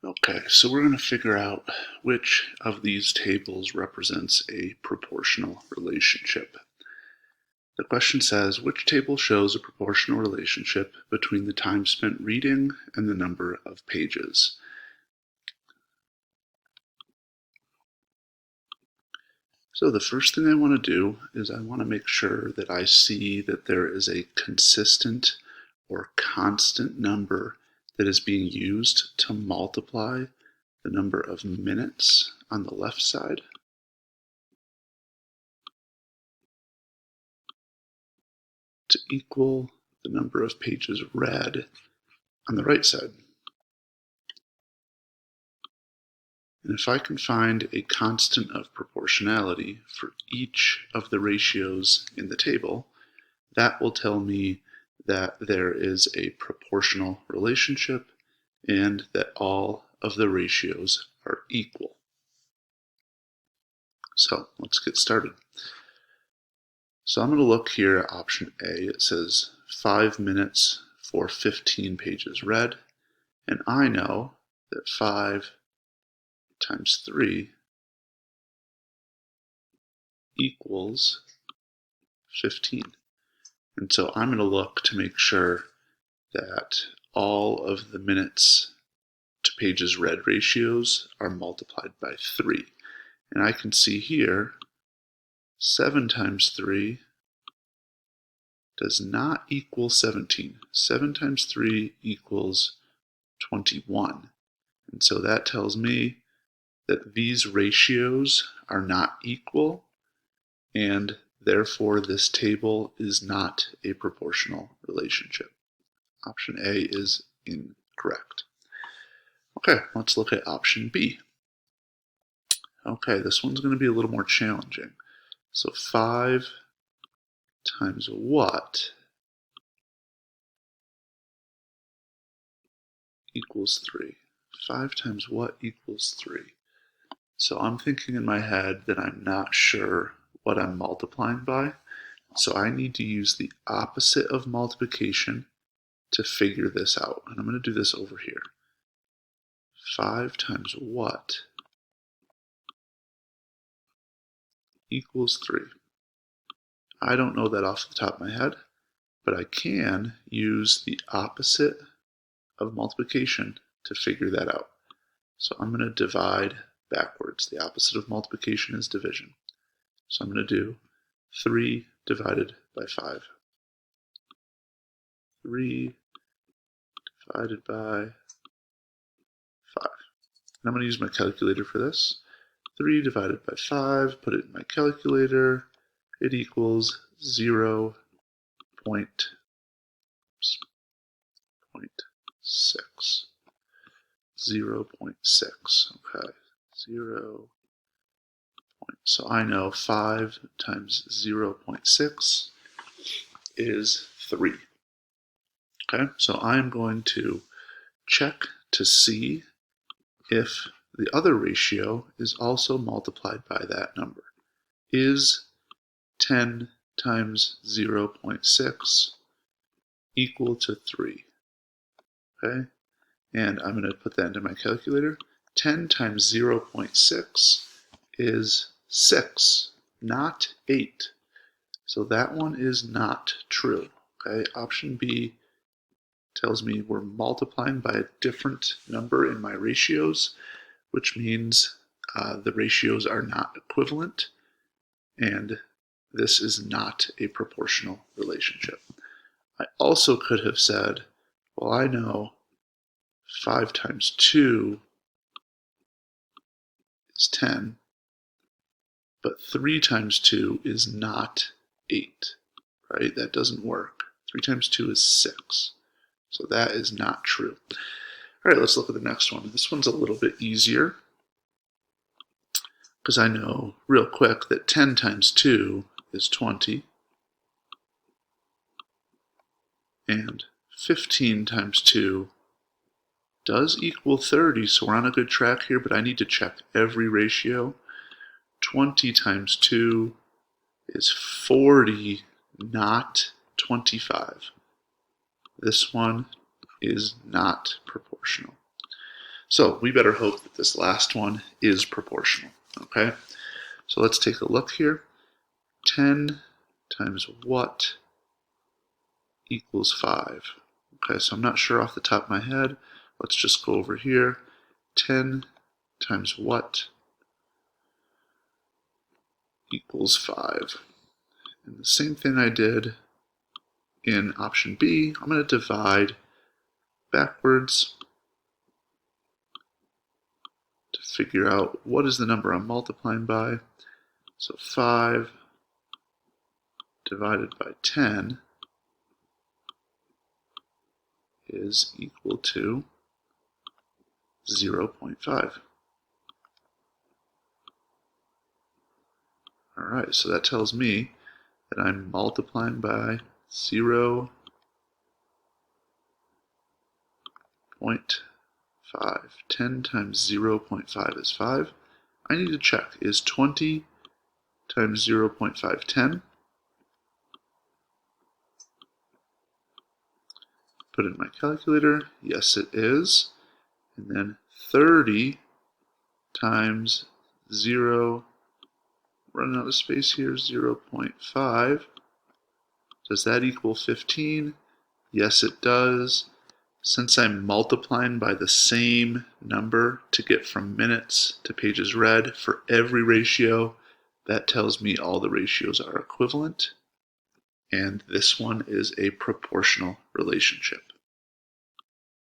Okay, so we're going to figure out which of these tables represents a proportional relationship. The question says, which table shows a proportional relationship between the time spent reading and the number of pages? So the first thing I want to do is I want to make sure that I see that there is a consistent or constant number that is being used to multiply the number of minutes on the left side to equal the number of pages read on the right side. And if I can find a constant of proportionality for each of the ratios in the table, that will tell me that there is a proportional relationship and that all of the ratios are equal. So let's get started. So I'm going to look here at option A. It says 5 minutes for 15 pages read, and I know that 5 times 3 equals 15. And so I'm going to look to make sure that all of the minutes to pages read ratios are multiplied by 3. And I can see here 7 times 3 does not equal 17. 7 times 3 equals 21. And so that tells me that these ratios are not equal, and therefore this table is not a proportional relationship. Option A is incorrect. Okay, let's look at option B. Okay, this one's going to be a little more challenging. So 5 times what equals 3? 5 times what equals 3? So I'm thinking in my head that I'm not sure what I'm multiplying by, so I need to use the opposite of multiplication to figure this out. And I'm going to do this over here. 5 times what equals 3? I don't know that off the top of my head, but I can use the opposite of multiplication to figure that out. So I'm going to divide backwards. The opposite of multiplication is division. So I'm going to do 3 divided by 5. 3 divided by 5. And I'm going to use my calculator for this. 3 divided by 5, put it in my calculator. It equals 0.6. 0.6. Okay, 0. So I know 5 times 0.6 is 3. Okay, so I'm going to check to see if the other ratio is also multiplied by that number. Is 10 times 0.6 equal to 3? Okay, and I'm going to put that into my calculator. 10 times 0.6 is 6, not 8. So that one is not true. Okay, option B tells me we're multiplying by a different number in my ratios, which means the ratios are not equivalent, and this is not a proportional relationship. I also could have said, well, I know 5 times 2 is 10, but 3 times 2 is not 8, right? That doesn't work. 3 times 2 is 6. So that is not true. All right, let's look at the next one. This one's a little bit easier because I know real quick that 10 times 2 is 20, and 15 times 2 does equal 30, so we're on a good track here, but I need to check every ratio. 20 times 2 is 40, not 25. This one is not proportional. So we better hope that this last one is proportional, okay? So let's take a look here. 10 times what equals 5? Okay, so I'm not sure off the top of my head. Let's just go over here. 10 times what equals 5? And the same thing I did in option B, I'm going to divide backwards to figure out what is the number I'm multiplying by. So 5 divided by 10 is equal to 0.5. Alright, so that tells me that I'm multiplying by 0.5. 10 times 0.5 is 5. I need to check, is 20 times 0.5 10? Put in my calculator, yes it is. And then 30 times 0, running out of space here, 0.5. Does that equal 15? Yes it does. Since I'm multiplying by the same number to get from minutes to pages read for every ratio, that tells me all the ratios are equivalent, and this one is a proportional relationship.